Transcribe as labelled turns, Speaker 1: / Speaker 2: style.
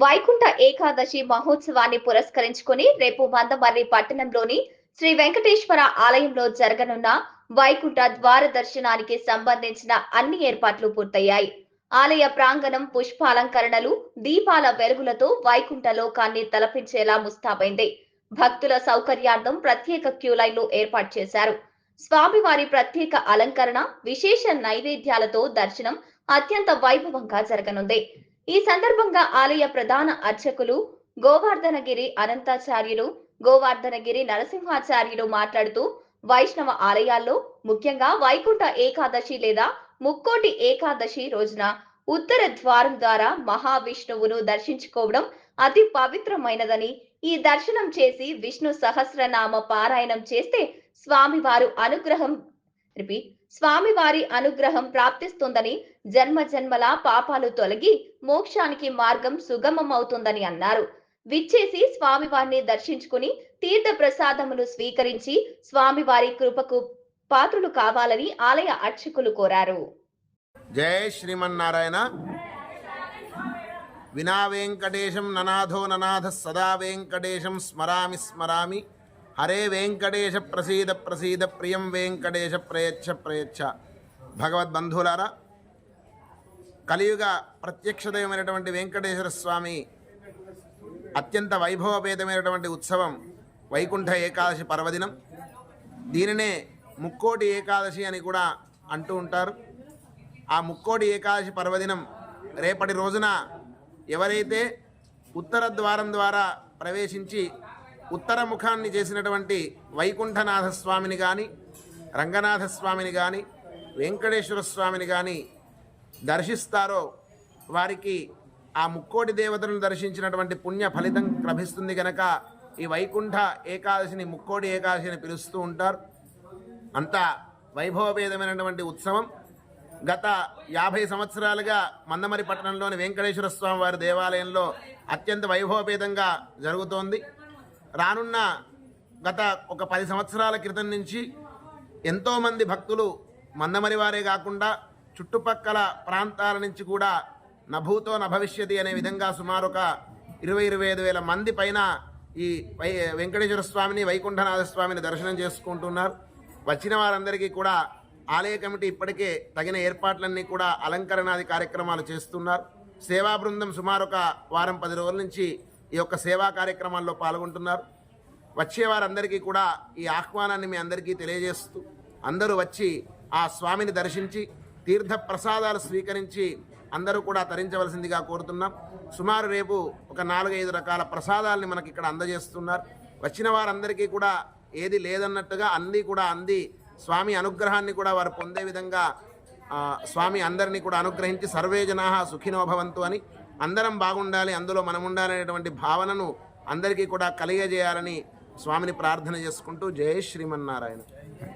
Speaker 1: వైకుంఠ ఏకాదశి మహోత్సవాన్ని పురస్కరించుకుని రేపు మందమర్రి పట్టణంలోని శ్రీ వెంకటేశ్వర ఆలయంలో జరగనున్న వైకుంఠ ద్వార దర్శనానికి సంబంధించిన అన్ని ఏర్పాట్లు పూర్తయ్యాయి. ఆలయ ప్రాంగణం పుష్పాలంకరణలు, దీపాల వెలుగులతో వైకుంఠ లోకాన్ని తలపించేలా ముస్తాబైంది. భక్తుల సౌకర్యార్థం ప్రత్యేక క్యూ లైన్లు ఏర్పాటు చేశారు. స్వామివారి ప్రత్యేక అలంకరణ, విశేష నైవేద్యాలతో దర్శనం అత్యంత వైభవంగా జరగనుంది. ఈ సందర్భంగా ఆలయ ప్రధాన అర్చకులు గోవర్ధనగిరి అనంతాచార్యులు, గోవర్ధనగిరి నరసింహాచార్యులు మాట్లాడుతూ వైష్ణవ ఆలయాల్లో ముఖ్యంగా వైకుంఠ ఏకాదశి లేదా ముక్కోటి ఏకాదశి రోజున ఉత్తర ద్వారం ద్వారా మహావిష్ణువును దర్శించుకోవడం అతి పవిత్రమైనదని, ఈ దర్శనం చేసి విష్ణు సహస్రనామ పారాయణం చేస్తే స్వామివారి అనుగ్రహం ప్రాప్తిస్తుందని, జన్మ జన్మల పాపాలు తొలగి మోక్షానికి మార్గం సుగమమవుతుందని అన్నారు. విచ్చేసి స్వామివారిని దర్శించుకుని తీర్థ ప్రసాదములు స్వీకరించి స్వామివారి కృపకు పాత్రులు కావాలని ఆలయ అర్చకులు కోరారు.
Speaker 2: జై శ్రీమన్నారాయణ. వినా వెంకటేశం ననాథో ననాథ సదా వెంకటేశం స్మరామి స్మరామి. హరే వెంకటేశ ప్రసీద ప్రసీద ప్రియం వెంకటేశ ప్రయచ్చ ప్రయచ్చ. భగవద్బంధువులారా, కలియుగ ప్రత్యక్ష దైవమైనటువంటి వెంకటేశ్వర స్వామి అత్యంత వైభవపేతమైనటువంటి ఉత్సవం వైకుంఠ ఏకాదశి పర్వదినం. దీనినే ముక్కోటి ఏకాదశి అని కూడా అంటూ ఉంటారు. ఆ ముక్కోటి ఏకాదశి పర్వదినం రేపటి రోజున ఎవరైతే ఉత్తర ద్వారం ద్వారా ప్రవేశించి ఉత్తర ముఖాన్ని చేసినటువంటి వైకుంఠనాథ స్వామిని కానీ, రంగనాథ స్వామిని కానీ, వెంకటేశ్వర స్వామిని కానీ దర్శిస్తారో వారికి ఆ ముక్కోటి దేవతలను దర్శించినటువంటి పుణ్య ఫలితం లభిస్తుంది. కనుక ఈ వైకుంఠ ఏకాదశిని ముక్కోటి ఏకాదశి అని పిలుస్తూ ఉంటారు. అంత వైభవభేదమైనటువంటి ఉత్సవం గత 50 సంవత్సరాలుగా మందమరి పట్టణంలోని వెంకటేశ్వర స్వామి వారి దేవాలయంలో అత్యంత వైభవభేదంగా జరుగుతోంది. రానున్న గత ఒక 10 సంవత్సరాల క్రితం నుంచి ఎంతోమంది భక్తులు మందమరి వారే కాకుండా చుట్టుపక్కల ప్రాంతాల నుంచి కూడా నభూతో నభవిష్యతి అనే విధంగా సుమారు ఒక 20-25 వేల మంది పైన ఈ వెంకటేశ్వర స్వామిని, వైకుంఠనాథ స్వామిని దర్శనం చేసుకుంటున్నారు. వచ్చిన వారందరికీ కూడా ఆలయ కమిటీ ఇప్పటికే తగిన ఏర్పాట్లన్నీ కూడా అలంకరణాది కార్యక్రమాలు చేస్తున్నారు. సేవా బృందం సుమారు ఒక వారం 10 రోజుల నుంచి ఈ యొక్క సేవా కార్యక్రమాల్లో పాల్గొంటున్నారు. వచ్చే వారందరికీ కూడా ఈ ఆహ్వానాన్ని మీ అందరికీ తెలియజేస్తూ అందరూ వచ్చి ఆ స్వామిని దర్శించి తీర్థ ప్రసాదాలు స్వీకరించి అందరూ కూడా తరించవలసిందిగా కోరుతున్నాం. సుమారు రేపు ఒక 4-5 రకాల ప్రసాదాలని మనకి ఇక్కడ అందజేస్తున్నారు. వచ్చిన వారందరికీ కూడా ఏది లేదన్నట్టుగా అన్నీ కూడా అంది స్వామి అనుగ్రహాన్ని కూడా వారు పొందే విధంగా స్వామి అందరినీ కూడా అనుగ్రహించి సర్వే జనాః సుఖినో భవంతు అని, అందరం బాగుండాలి, అందులో మనం ఉండాలనేటువంటి భావనను అందరికీ కూడా కలిగజేయాలని స్వామిని ప్రార్థన చేసుకుంటూ జై శ్రీమన్నారాయణ.